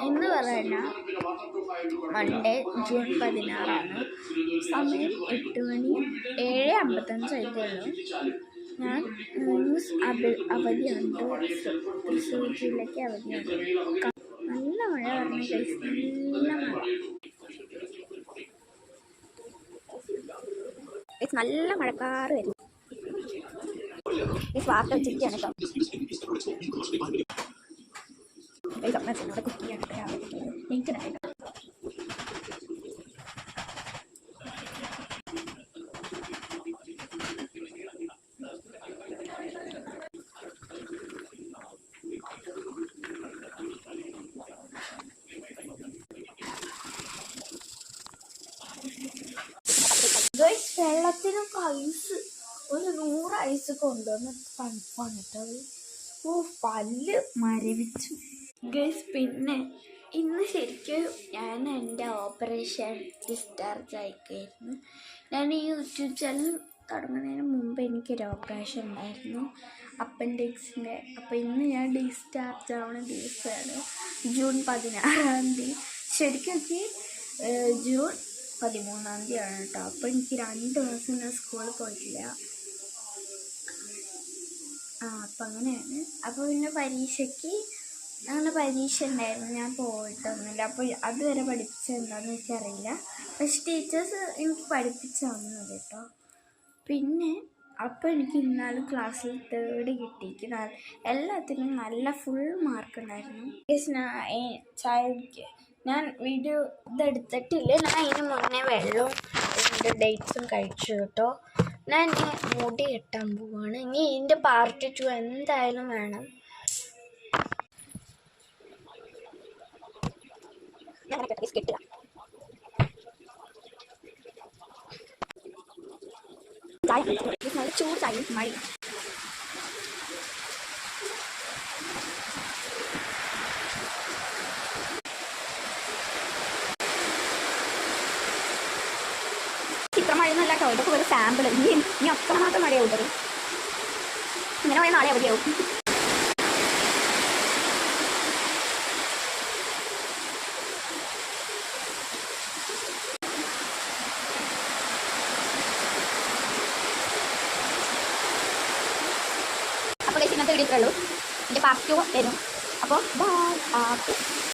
എന്ന് പറഞ്ഞാൽ Monday June 16 സമയം 8 മണി 7:55 ആയിട്ടുള്ളൂ. ഞാൻ അവധിയുണ്ട്, തൃശ്ശൂർ ജില്ലയ്ക്ക് അവധിയുണ്ട്. നല്ല മഴ പറഞ്ഞു ഗൈസ്, നല്ല മഴ, നല്ല മഴക്കാറ് വരും. ഈ വാർത്ത വെച്ചിട്ടാണ് കേട്ടോ. അവിടെ കുക്കിയാണ് നീറ്റിനായിട്ട്. വെള്ളത്തിനൊക്കെ ഐസ്, ഒരു 100 ഐസ് കൊണ്ടുവന്ന് തണുപ്പാണ് കേട്ടത്. പല്ല് മരവിച്ചു ഗൈസ്. പിന്നെ ഇന്ന് ശരിക്കും ഞാൻ എൻ്റെ ഓപ്പറേഷൻ ഡിസ്ചാർജ് ആയിക്കായിരുന്നു. ഞാൻ ഈ യൂട്യൂബ് ചാനൽ തുടങ്ങുന്നതിന് മുമ്പ് എനിക്കൊരു ഓപ്പറേഷൻ ഉണ്ടായിരുന്നു, അപ്പൻഡിക്സിൻ്റെ. അപ്പോൾ ഇന്ന് ഞാൻ ഡിസ്ചാർജ് ആവുന്ന ദിവസമാണ് ജൂൺ 16. ശരിക്കും ജൂൺ 13 കേട്ടോ. അപ്പോൾ എനിക്ക് 2 ദിവസം ഞാൻ സ്കൂളിൽ പോയിട്ടില്ല. അപ്പം അങ്ങനെയാണ്. അപ്പോൾ പിന്നെ പരീക്ഷയ്ക്ക് അങ്ങനെ പരീക്ഷ ഉണ്ടായിരുന്നു, ഞാൻ പോയിട്ടൊന്നുമില്ല. അപ്പോൾ അതുവരെ പഠിപ്പിച്ചത് എന്താണെന്ന് എനിക്കറിയില്ല, പക്ഷെ ടീച്ചേഴ്സ് എനിക്ക് പഠിപ്പിച്ച് തന്നത് കേട്ടോ. പിന്നെ അപ്പോൾ എനിക്ക് ഇന്നാലും ക്ലാസ്സിൽ 3rd കിട്ടിയിട്ട് എല്ലാത്തിനും നല്ല ഫുൾ മാർക്ക് ഉണ്ടായിരുന്നു. ഞാൻ വീഡിയോ ഇതെടുത്തിട്ടില്ല, ഞാൻ ഇതിന് മുന്നേ വെള്ളവും ഡേറ്റ്സും കഴിച്ചു കേട്ടോ. ഞാൻ മുടി കെട്ടാൻ പോവാണ്. ഇനി ഇതിൻ്റെ പാർട്ട് 2 എന്തായാലും വേണം. കിട്ടുക നല്ല ചൂട് ചായ മഴ. ഇത്ര മഴയൊന്നുമല്ല കേട്ടോ, ഇതൊക്കെ ഒരു സാമ്പിൾ. ഇനി അത്ര മാത്രം മഴയാവും. ഇങ്ങനെ മഴ നാളെ അവധിയാവും. അപ്പോൾ ഇന്നത്തെ വീഡിയോ ഇത്രയുള്ളൂ. എൻ്റെ പാർട്ട് 2 വരും. അപ്പോൾ ബൈ.